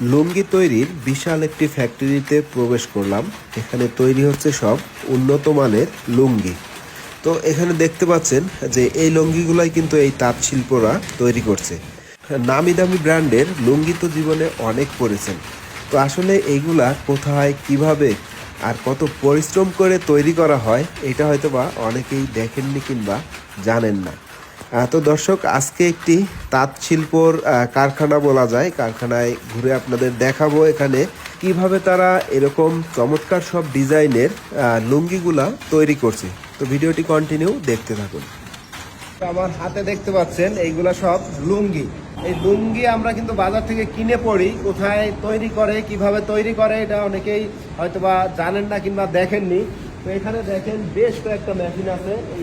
লুঙ্গি তৈরির বিশাল একটি ফ্যাক্টরিতে প্রবেশ করলাম। এখানে তৈরি হচ্ছে সব উন্নত মানের লুঙ্গি। তো এখানে দেখতে পাচ্ছেন যে এই লুঙ্গিগুলাই কিন্তু এই তাঁত শিল্পরা তৈরি করছে। নামি দামি ব্র্যান্ডের লুঙ্গি তো জীবনে অনেক পরেছেন, তো আসলে এইগুলা কোথায়, কিভাবে আর কত পরিশ্রম করে তৈরি করা হয় এটা হয়তো বা অনেকেই দেখেননি কিংবা জানেন না। তো দর্শক, আজকে একটি তাঁত শিল্পর কারখানা বলা যায়, কারখানায় ঘুরে আপনাদের দেখাবো এখানে কিভাবে তারা এরকম চমৎকার সব ডিজাইনের লুঙ্গিগুলা তৈরি করছে। তো ভিডিওটি কন্টিনিউ দেখতে থাকুন। আমার হাতে দেখতে পাচ্ছেন এইগুলা সব লুঙ্গি। এই লুঙ্গি আমরা কিন্তু বাজার থেকে কিনে পড়ি, কোথায় তৈরি করে, কিভাবে তৈরি করে এটা অনেকেই হয়তোবা জানেন না কিংবা দেখেননি। তো এখানে দেখেন বেশ কয়েকটা মেশিন আছে।